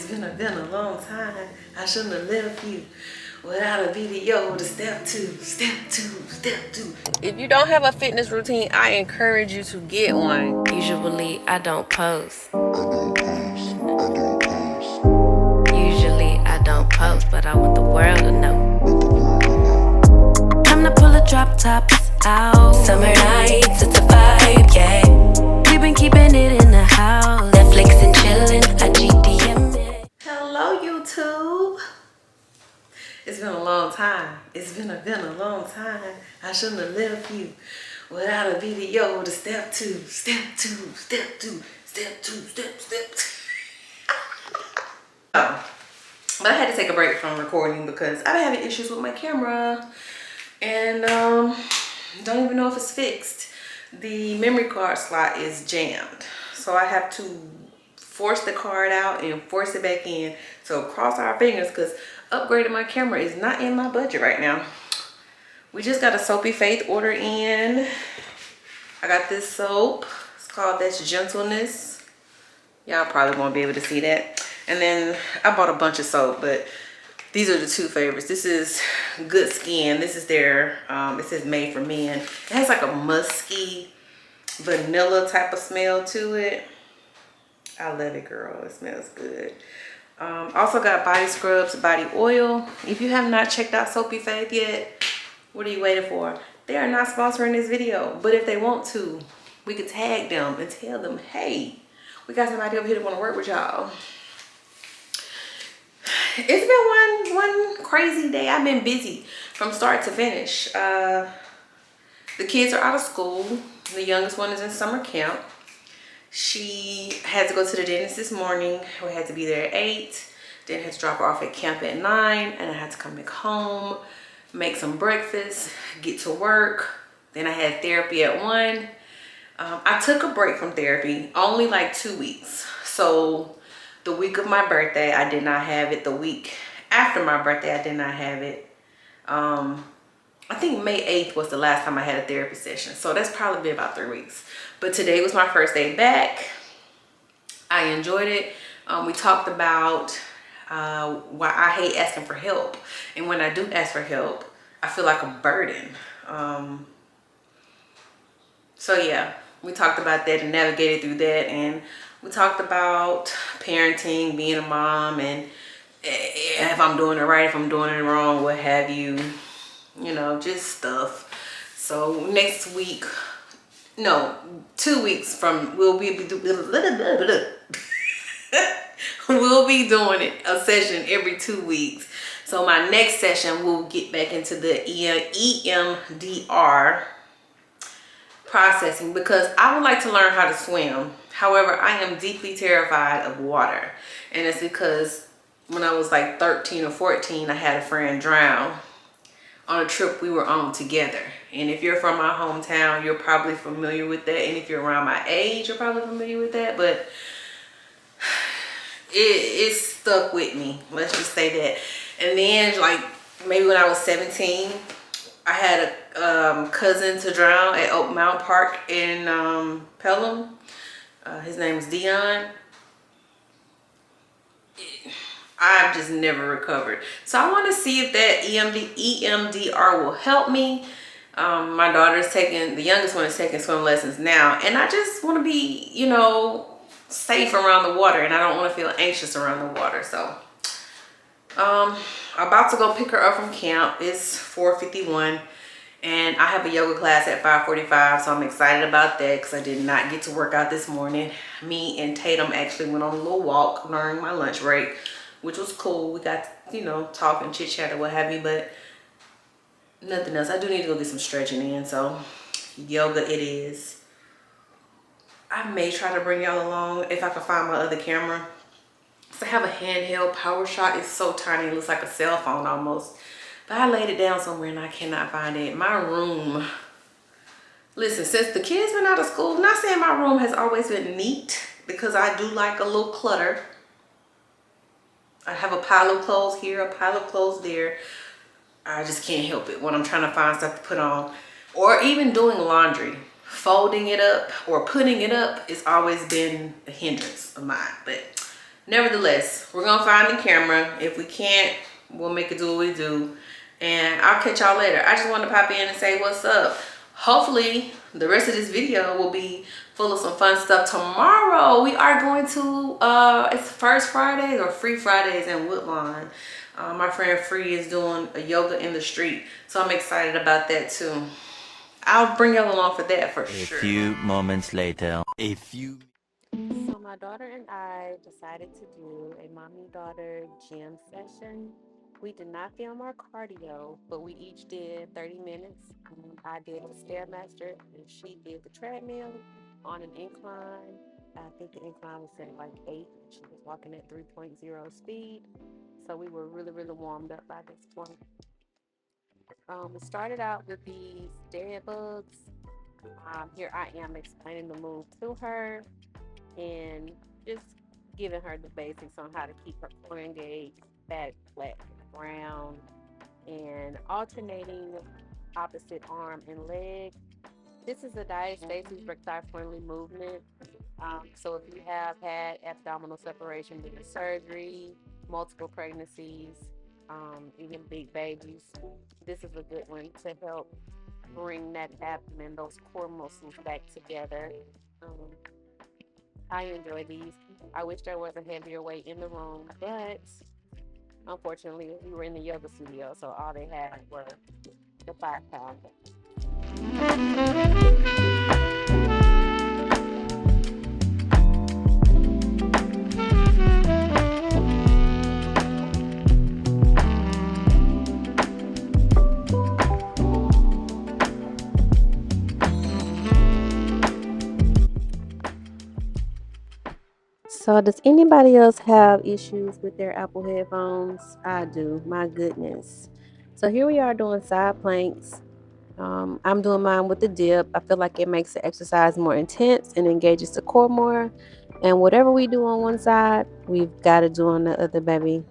Been a long time. I shouldn't have left you without a video to step two. If you don't have a fitness routine, I encourage you to get one. Usually I don't post. Usually I don't post, but I want the world to know. Time to pull a drop tops out. Summer nights, it's a vibe, yeah. We've been keeping it in the house. Netflix and chillin', I GDM it. Hello, YouTube. It's been a long time. It's been a long time. I shouldn't have left you without a video to step two. Oh, but I had to take a break from recording because I've been having issues with my camera and don't even know if it's fixed. The memory card slot is jammed, so I have to force the card out and force it back in. So cross our fingers, because upgrading my camera is not in my budget right now. We just got a Soapy Faith order in. I got this soap. It's called That's Gentleness. Y'all probably won't be able to see that. And then I bought a bunch of soap, but these are the two favorites. This is Good Skin. This is their, it says made for men. It has like a musky vanilla type of smell to it. I love it, girl. It smells good. Also got body scrubs, body oil. If you have not checked out Soapy Faith yet, what are you waiting for? They are not sponsoring this video, but if they want to, we could tag them and tell them, hey, we got somebody over here that want to work with y'all. It's been one crazy day. I've been busy from start to finish. The kids are out of school. The youngest one is in summer camp. She had to go to the dentist this morning. We had to be there at 8. Then had to drop her off at camp at 9. And I had to come back home, make some breakfast, get to work. Then I had therapy at 1. I took a break from therapy, only like 2 weeks. So the week of my birthday, I did not have it. The week after my birthday, I did not have it. I think May 8th was the last time I had a therapy session. So that's probably been about 3 weeks. But today was my first day back. I enjoyed it. We talked about why I hate asking for help. And when I do ask for help, I feel like a burden. So yeah, we talked about that and navigated through that. And we talked about parenting, being a mom, and if I'm doing it right, if I'm doing it wrong, what have you. You know, just stuff. So next week, no, 2 weeks from, we'll be doing a session every 2 weeks. So my next session, we'll get back into the EMDR processing, because I would like to learn how to swim. However, I am deeply terrified of water. And it's because when I was like 13 or 14, I had a friend drown on a trip we were on together. And if you're from my hometown, you're probably familiar with that. And if you're around my age, you're probably familiar with that. But it stuck with me. Let's just say that. And then, like, maybe when I was 17, I had a cousin to drown at Oak Mountain Park in Pelham. His name is Dion. I've just never recovered. So I want to see if that EMDR will help me. My daughter's taking, the youngest one is taking swim lessons now. And I just want to be, you know, safe around the water. And I don't want to feel anxious around the water. So I'm about to go pick her up from camp. It's 4:51. And I have a yoga class at 5:45. So I'm excited about that because I did not get to work out this morning. Me and Tatum actually went on a little walk during my lunch break, which was cool. We got, you know, talk and chit chat or what have you, but nothing else. I do need to go get some stretching in, so yoga it is. I may try to bring y'all along if I can find my other camera. So I have a handheld power shot. It's so tiny, it looks like a cell phone almost. But I laid it down somewhere and I cannot find it. My room, listen, since the kids been out of school, not saying my room has always been neat, because I do like a little clutter. I have a pile of clothes here, a pile of clothes there. I just can't help it when I'm trying to find stuff to put on. Or even doing laundry. Folding it up or putting it up has always been a hindrance of mine. But Nevertheless, we're gonna find the camera. If we can't, we'll make it do what we do. And I'll catch y'all later. I just want to pop in and say what's up. Hopefully, the rest of this video will be full of some fun stuff. Tomorrow, we are going to, it's First Fridays or Free Fridays in Woodlawn. My friend Free is doing a yoga in the street. So I'm excited about that too. I'll bring y'all along for that for sure. A few moments later. So my daughter and I decided to do a mommy-daughter gym session. We did not film our cardio, but we each did 30 minutes. I did the Stairmaster and she did the treadmill on an incline. I think the incline was set like 8. She was walking at 3.0 speed. So we were really, really warmed up by this point. We started out with these dead bugs. Here I am explaining the move to her and just giving her the basics on how to keep her core engaged, back flat to the ground, and alternating opposite arm and leg. This is a diastasis recti friendly movement. So if you have had abdominal separation due to surgery, multiple pregnancies, even big babies, this is a good one to help bring that abdomen, those core muscles back together. Um, I enjoy these. I wish there was a heavier weight in the room, but unfortunately, we were in the yoga studio, so all they had were the 5 pound. So, does anybody else have issues with their Apple headphones? I do. My goodness. So here we are doing side planks. I'm doing mine with the dip. I feel like it makes the exercise more intense and engages the core more. And whatever we do on one side, we've got to do on the other, baby.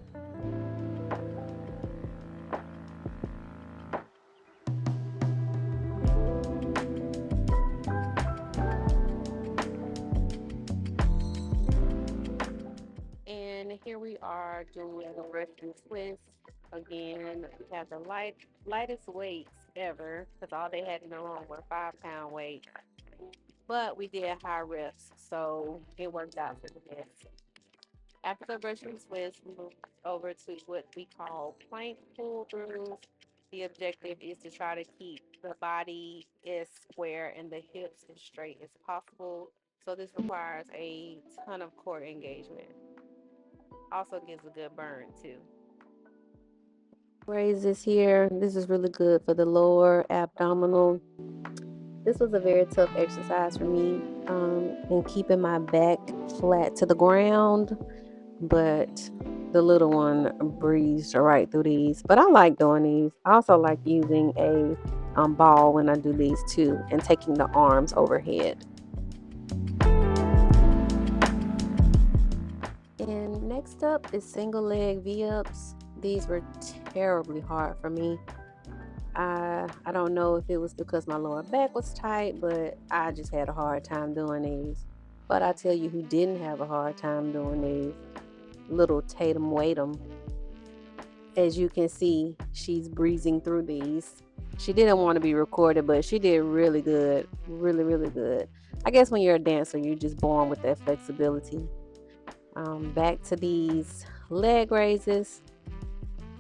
And here we are doing the Russian twist. Again, we have the lightest weights ever because all they had in the room were 5 pound weights. But we did high reps, so it worked out for the best. After the Russian twist, we moved over to what we call plank pull throughs. The objective is to try to keep the body as square and the hips as straight as possible. So this requires a ton of core engagement. Also gives a good burn too. Raise this here. This is really good for the lower abdominal. This was a very tough exercise for me in keeping my back flat to the ground, but the little one breezed right through these. But I like doing these. I also like using a ball when I do these too, and taking the arms overhead. And next up is single leg V-ups. These were terribly hard for me. I don't know if it was because my lower back was tight, but I just had a hard time doing these. But I tell you who didn't have a hard time doing these, little Tatum Wait'em. As you can see, she's breezing through these. She didn't want to be recorded, but she did really good. Really, really good. I guess when you're a dancer, you're just born with that flexibility. Back to these leg raises.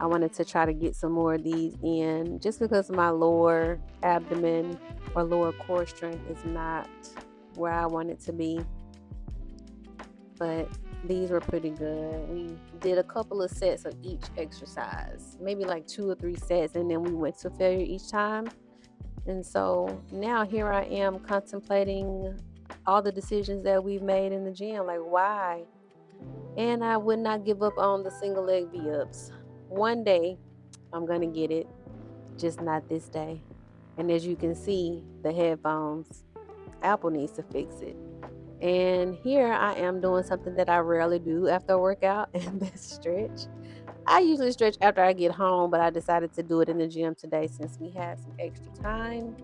I wanted to try to get some more of these in just because my lower abdomen or lower core strength is not where I want it to be. But these were pretty good. We did a couple of sets of each exercise, maybe like 2 or 3 sets, and then we went to failure each time. And so now here I am contemplating all the decisions that we've made in the gym, like why? And I would not give up on the single leg V-ups. One day I'm gonna get it, just not this day. And as you can see, the headphones, Apple needs to fix it. And here I am doing something that I rarely do after a workout, and that's stretch. I usually stretch after I get home, but I decided to do it in the gym today since we had some extra time.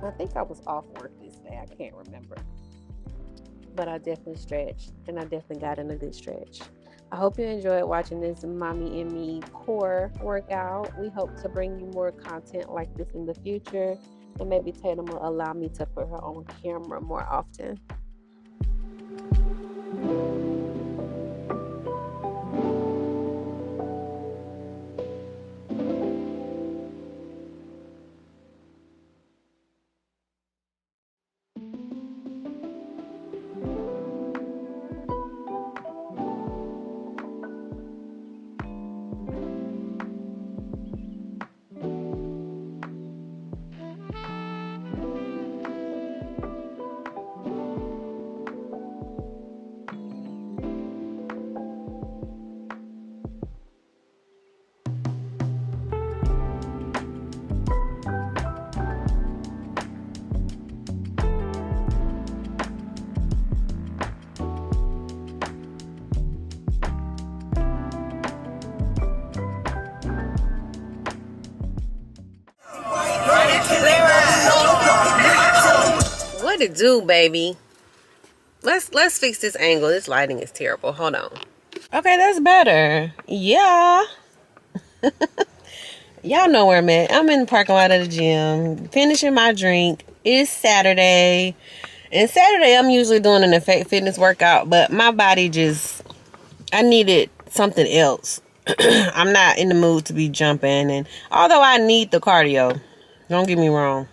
I think I was off work this day. I can't remember. but I definitely stretched, and I definitely got in a good stretch. I hope you enjoyed watching this Mommy and Me core workout. We hope to bring you more content like this in the future, and maybe Tatum will allow me to put her on camera more often. What it do, baby? Let's fix this angle. This lighting is terrible. Hold on. Okay, that's better. Yeah. Y'all know where I'm at. I'm in the parking lot of the gym, finishing my drink. It's Saturday. And Saturday, I'm usually doing an effect fitness workout, but my body just, I needed something else. I'm not in the mood to be jumping. And although I need the cardio, don't get me wrong.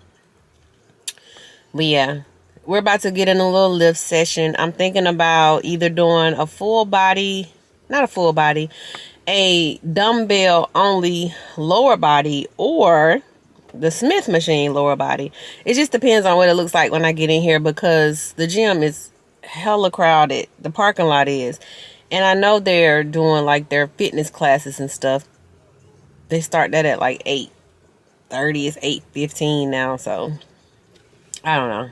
But yeah, we're about to get in a little lift session. I'm thinking about either doing a full body, not a full body, a dumbbell only lower body, or the Smith machine lower body. It just depends on what it looks like when I get in here, because the gym is hella crowded. The parking lot is. And I know they're doing like their fitness classes and stuff. They start that at like 8:30. It's 8:15 now, so I don't know.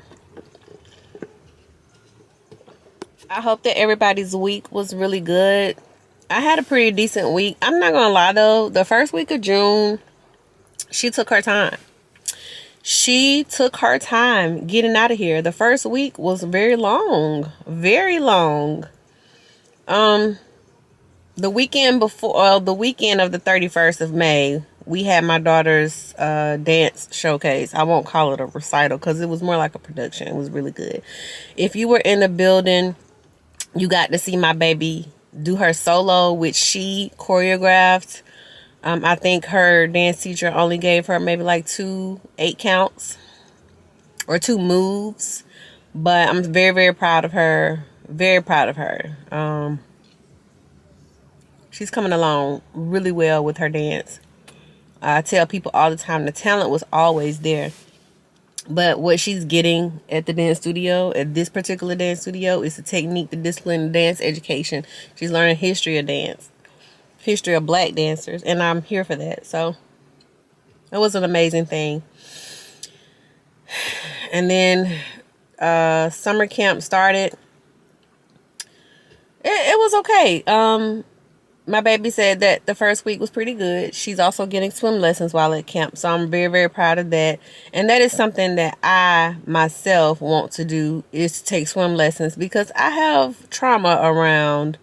I hope that everybody's week was really good. I had a pretty decent week. I'm not gonna lie though, the first week of June, she took her time. She took her time getting out of here. The first week was very long. Very long. The weekend before, the weekend of the 31st of May, we had my daughter's dance showcase. I won't call it a recital because it was more like a production. It was really good. If you were in the building, you got to see my baby do her solo, which she choreographed. I think her dance teacher only gave her maybe like 2 8 counts or 2 moves. But I'm very, very proud of her. Very proud of her. She's coming along really well with her dance. I tell people all the time the talent was always there. But what she's getting at the dance studio, at this particular dance studio, is the technique, the discipline, the dance education. She's learning history of dance, history of black dancers, and I'm here for that. So it was an amazing thing. And then summer camp started. It was okay. My baby said that the first week was pretty good. She's also getting swim lessons while at camp. So I'm very, very proud of that. And that is something that I myself want to do, is to take swim lessons, because I have trauma around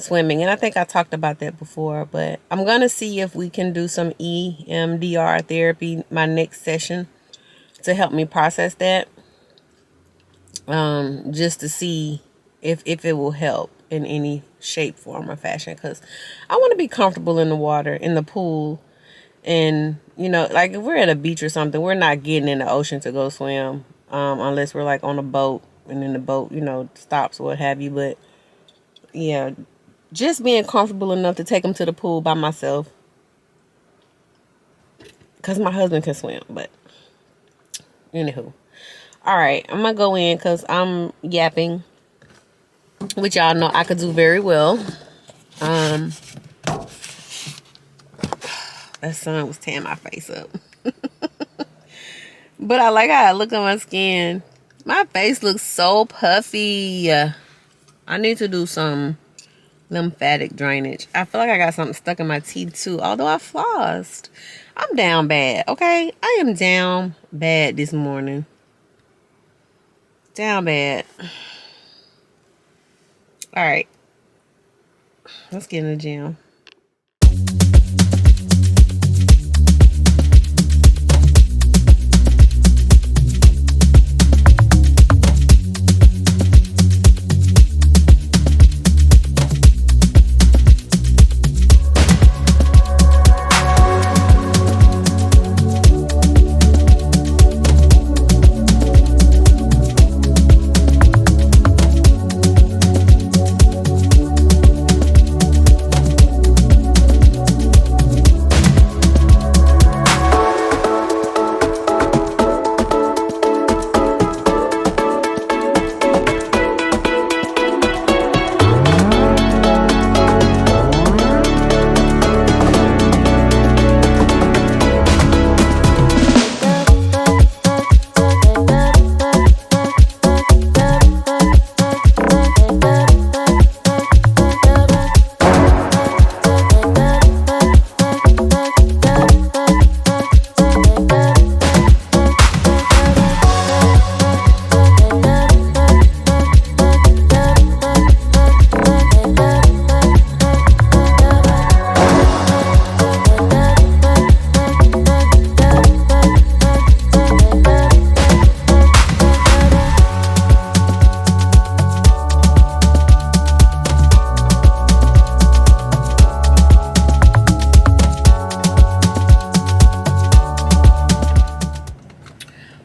swimming. And I think I talked about that before. But I'm going to see if we can do some EMDR therapy my next session to help me process that. Just to see if it will help in any shape, form, or fashion, because I want to be comfortable in the water, in the pool. And like if we're at a beach or something, we're not getting in the ocean to go swim, unless we're like on a boat, and then the boat stops or what have you. But yeah, just being comfortable enough to take them to the pool by myself, because my husband can swim. But anywho, all right, I'm gonna go in because I'm yapping, which y'all know I could do very well. That sun was tearing my face up. But I like how I look at my skin. My face looks so puffy. I need to do some lymphatic drainage. I feel like I got something stuck in my teeth too, although I flossed. I'm down bad, okay? I am down bad this morning. Down bad. All right, let's get in the gym.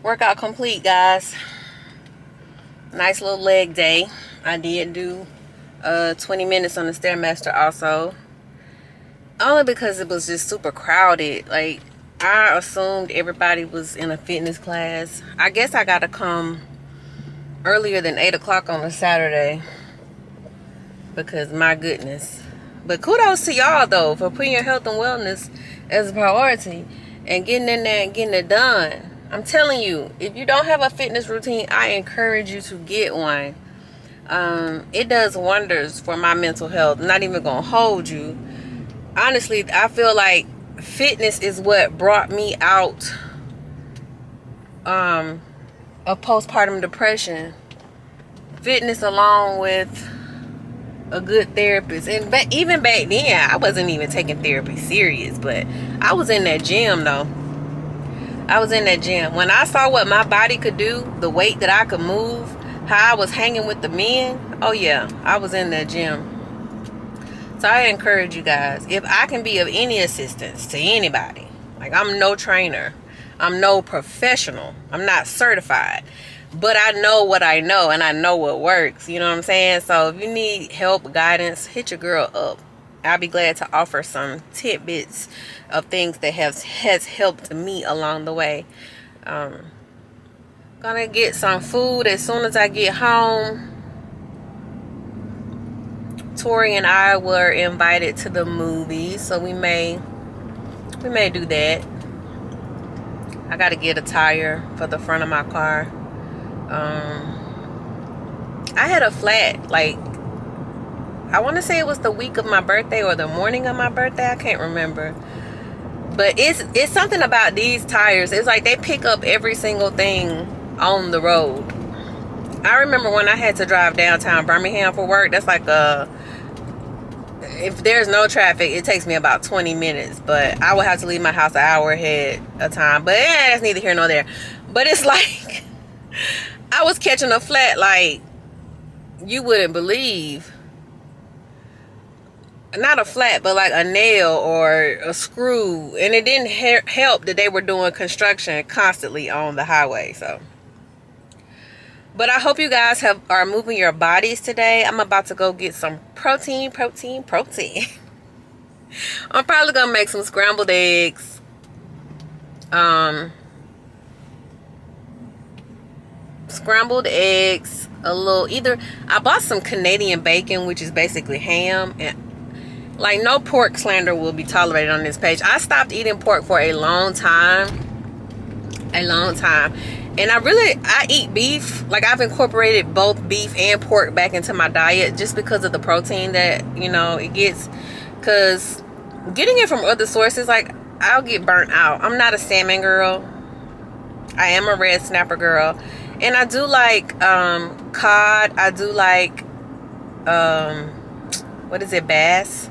Workout complete, guys. Nice little leg day. I did do 20 minutes on the Stairmaster also. Only because it was just super crowded. Like, I assumed everybody was in a fitness class. I guess I gotta come earlier than 8 o'clock on a Saturday. Because, my goodness. But kudos to y'all, though, for putting your health and wellness as a priority. And getting in there and getting it done. I'm telling you, if you don't have a fitness routine, I encourage you to get one. It does wonders for my mental health. I'm not even gonna hold you. Honestly, I feel like fitness is what brought me out of postpartum depression. Fitness along with a good therapist. And even back then, I wasn't even taking therapy serious, but I was in that gym though. I was in that gym. When I saw what my body could do, the weight that I could move, how I was hanging with the men, oh yeah, I was in that gym. So I encourage you guys, if I can be of any assistance to anybody, like I'm no trainer, I'm no professional, I'm not certified, but I know what I know and I know what works, you know what I'm saying? So if you need help, guidance, hit your girl up. I'll be glad to offer some tidbits of things that has helped me along the way. Gonna get some food as soon as I get home. Tori and I were invited to the movies, so we may do that. I gotta get a tire for the front of my car. I had a flat, like, I want to say it was the week of my birthday or the morning of my birthday. I can't remember. But it's something about these tires. It's like they pick up every single thing on the road. I remember when I had to drive downtown Birmingham for work. That's like if there's no traffic, it takes me about 20 minutes. But I would have to leave my house an hour ahead of time. But yeah, that's neither here nor there. But it's like I was catching a flat like you wouldn't believe. Not a flat, but like a nail or a screw. And it didn't help that they were doing construction constantly on the highway. So, but I hope you guys are moving your bodies today. I'm about to go get some protein. I'm probably gonna make some scrambled eggs. Scrambled eggs, a little, either I bought some Canadian bacon, which is basically ham, and like no pork slander will be tolerated on this page. I stopped eating pork for a long time. And I eat beef. Like I've incorporated both beef and pork back into my diet just because of the protein that, it gets. Because getting it from other sources, like I'll get burnt out. I'm not a salmon girl. I am a red snapper girl. And I do like cod. I do like what is it, bass.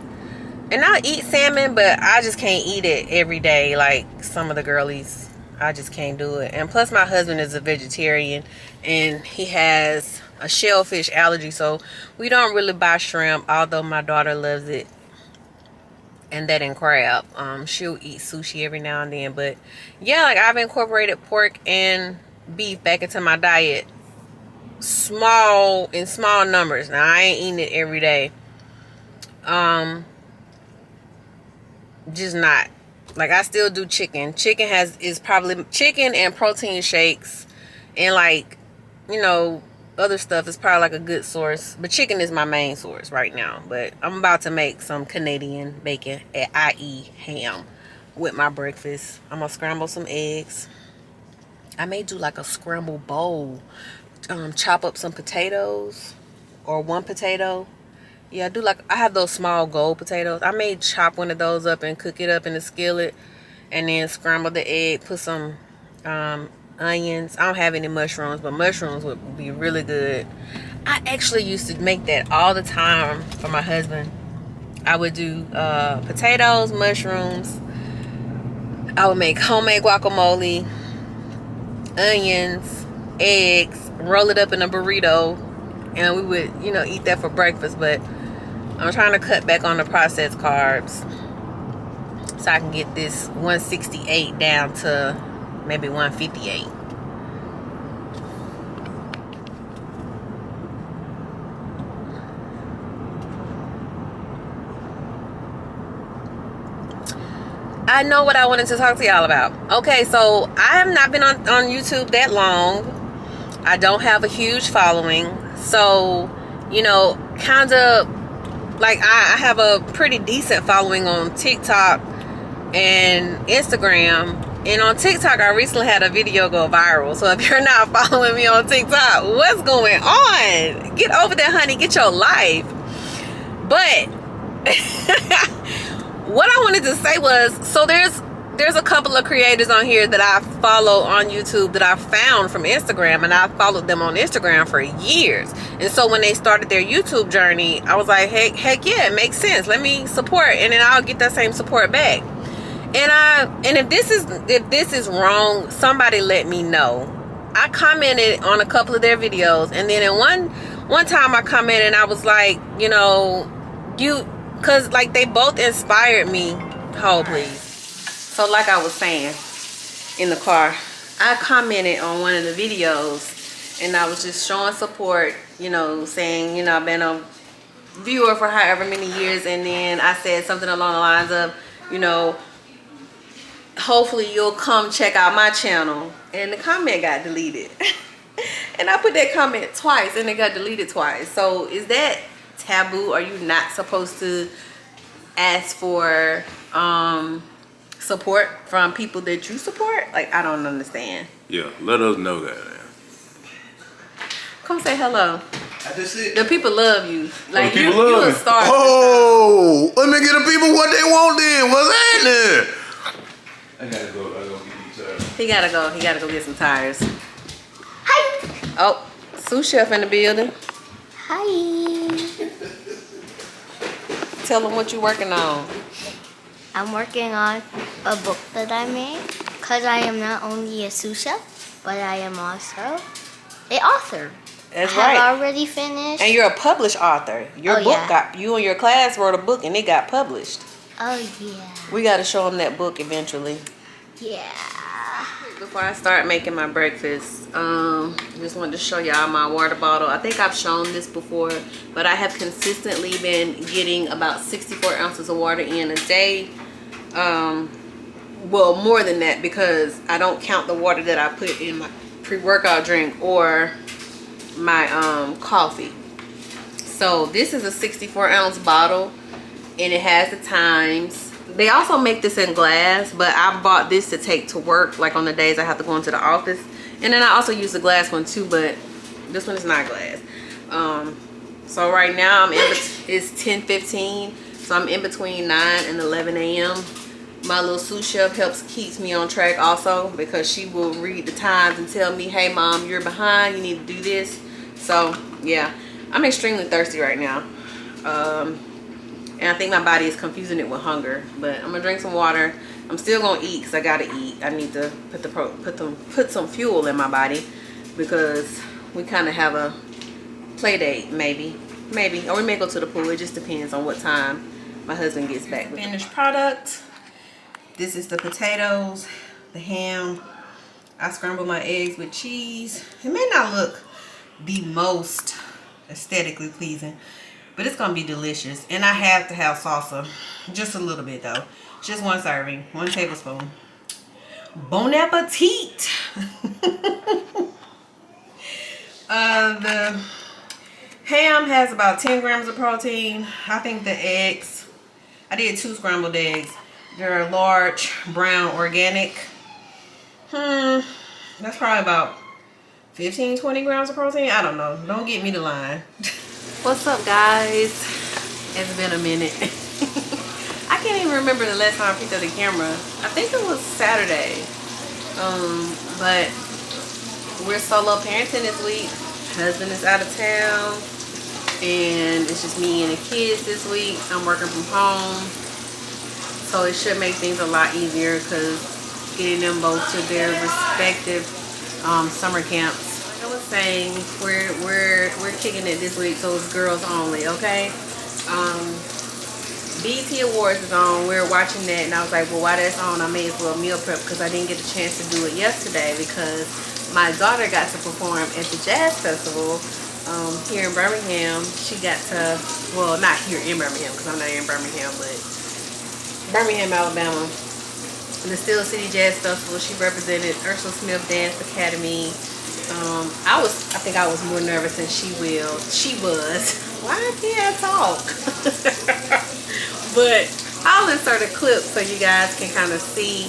And I eat salmon, but I just can't eat it every day like some of the girlies. I just can't do it. And plus my husband is a vegetarian and he has a shellfish allergy, so we don't really buy shrimp, although my daughter loves it. And that and crab. She'll eat sushi every now and then. But yeah, like I've incorporated pork and beef back into my diet. In small numbers. Now I ain't eating it every day. Just not. Like I still do chicken. Is probably chicken and protein shakes and like, you know, other stuff is probably like a good source. But chicken is my main source right now. But I'm about to make some Canadian bacon, i.e. ham, with my breakfast. I'm gonna scramble some eggs. I may do like a scramble bowl. Chop up some potatoes or one potato. Yeah, I have those small gold potatoes. I may chop one of those up and cook it up in the skillet and then scramble the egg, put some onions. I don't have any mushrooms, but mushrooms would be really good. I actually used to make that all the time for my husband. I would do potatoes, mushrooms. I would make homemade guacamole, onions, eggs, roll it up in a burrito, and we would, you know, eat that for breakfast. But I'm trying to cut back on the processed carbs so I can get this 168 down to maybe 158. I know what I wanted to talk to y'all about. Okay, so I have not been on YouTube that long. I don't have a huge following. So, you know, kind of like I have a pretty decent following on TikTok and Instagram. And on TikTok, I recently had a video go viral. So if you're not following me on TikTok, what's going on? Get over there, honey. Get your life. But what I wanted to say was, so there's a couple of creators on here that I follow on YouTube that I found from Instagram, and I followed them on Instagram for years. And so when they started their YouTube journey, I was like, heck yeah, it makes sense. Let me support, and then I'll get that same support back. And if this is wrong, somebody let me know. I commented on a couple of their videos, and then in one time I commented and I was like, you know, because like they both inspired me. Hold please. So like I was saying in the car, I commented on one of the videos and I was just showing support, you know, saying, you know, I've been a viewer for however many years, and then I said something along the lines of, you know, hopefully you'll come check out my channel, and the comment got deleted. And I put that comment twice and it got deleted twice. So is that taboo? Are you not supposed to ask for support from people that you support? Like, I don't understand. Yeah, let us know that, man. Come say hello. I just said. The people love you. Like, people you love a me. star. Oh, let me get the people what they want then. What's happening? I gotta go get these tires. He gotta go get some tires. Hi. Oh, sous chef in the building. Hi. Tell them what you're working on. I'm working on a book that I made because I am not only a sous chef, but I am also an author. That's I right. have already finished. And you're a published author. Your book you and your class wrote a book and it got published. Oh, yeah. We got to show them that book eventually. Yeah. Before I start making my breakfast, just wanted to show y'all my water bottle. I think I've shown this before, but I have consistently been getting about 64 ounces of water in a day. Well, more than that, because I don't count the water that I put in my pre-workout drink or my coffee. So this is a 64 ounce bottle and it has the times. They also make this in glass, but I bought this to take to work, like on the days I have to go into the office. And then I also use the glass one too, but this one is not glass. So right now it's 10:15, so I'm in between 9 and 11 a.m. My little sous chef keeps me on track also, because she will read the times and tell me, hey mom, you're behind, you need to do this. So yeah, I'm extremely thirsty right now. And I think my body is confusing it with hunger. But I'm gonna drink some water. I'm still gonna eat because I gotta eat. I need to put some fuel in my body because we kind of have a play date, maybe, or we may go to the pool. It just depends on what time my husband gets back. Finished product. This is the potatoes, the ham. I scrambled my eggs with cheese. It may not look the most aesthetically pleasing, but it's gonna be delicious. And I have to have salsa, just a little bit though. Just 1 serving, 1 tablespoon. Bon appetit. The ham has about 10 grams of protein. I think the eggs, I did 2 scrambled eggs. They're large, brown, organic. That's probably about 15-20 grams of protein. I don't know. Don't get me to line. What's up, guys? It's been a minute. I can't even remember the last time I picked up the camera. I think it was Saturday. But we're solo parenting this week. Husband is out of town. And it's just me and the kids this week. I'm working from home. So it should make things a lot easier because getting them both to their respective summer camps. Like I was saying, we're kicking it this week, so it's girls only, okay? BET Awards is on. We're watching that, and I was like, well, while that's on, I may as well meal prep because I didn't get a chance to do it yesterday because my daughter got to perform at the Jazz Festival here in Birmingham. She got to, well, not here in Birmingham because I'm not in Birmingham, but Birmingham, Alabama. In the Steel City Jazz Festival, she represented Ursula Smith Dance Academy. I think I was more nervous than she was. Why can't I talk? But I'll insert a clip so you guys can kind of see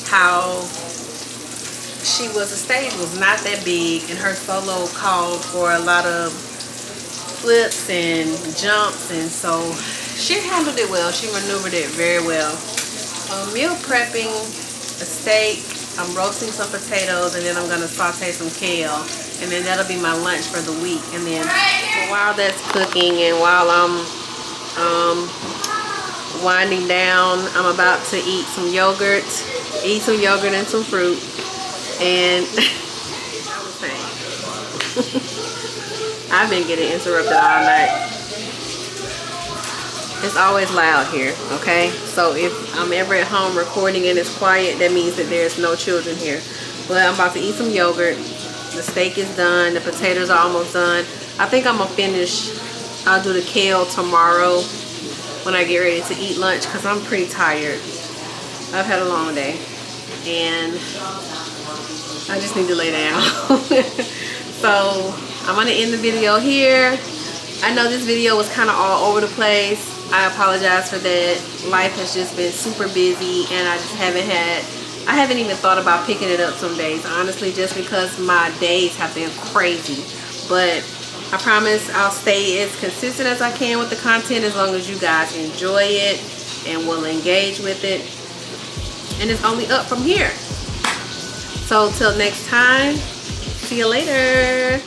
how the stage was not that big, and her solo called for a lot of flips and jumps, and so she handled it well. She maneuvered it very well. Meal prepping a steak. I'm roasting some potatoes, and then I'm gonna saute some kale, and then that'll be my lunch for the week. And then while that's cooking and while I'm winding down, I'm about to eat some yogurt and some fruit. And I was saying, I've been getting interrupted all night. It's always loud here, okay? So if I'm ever at home recording and it's quiet, that means that there's no children here. But I'm about to eat some yogurt. The steak is done. The potatoes are almost done. I think I'm gonna finish. I'll do the kale tomorrow when I get ready to eat lunch because I'm pretty tired. I've had a long day and I just need to lay down. So I'm gonna end the video here. I know this video was kind of all over the place. I apologize for that. Life has just been super busy and I haven't even thought about picking it up some days, honestly, just because my days have been crazy. But I promise I'll stay as consistent as I can with the content as long as you guys enjoy it and will engage with it. And it's only up from here. So till next time, see you later.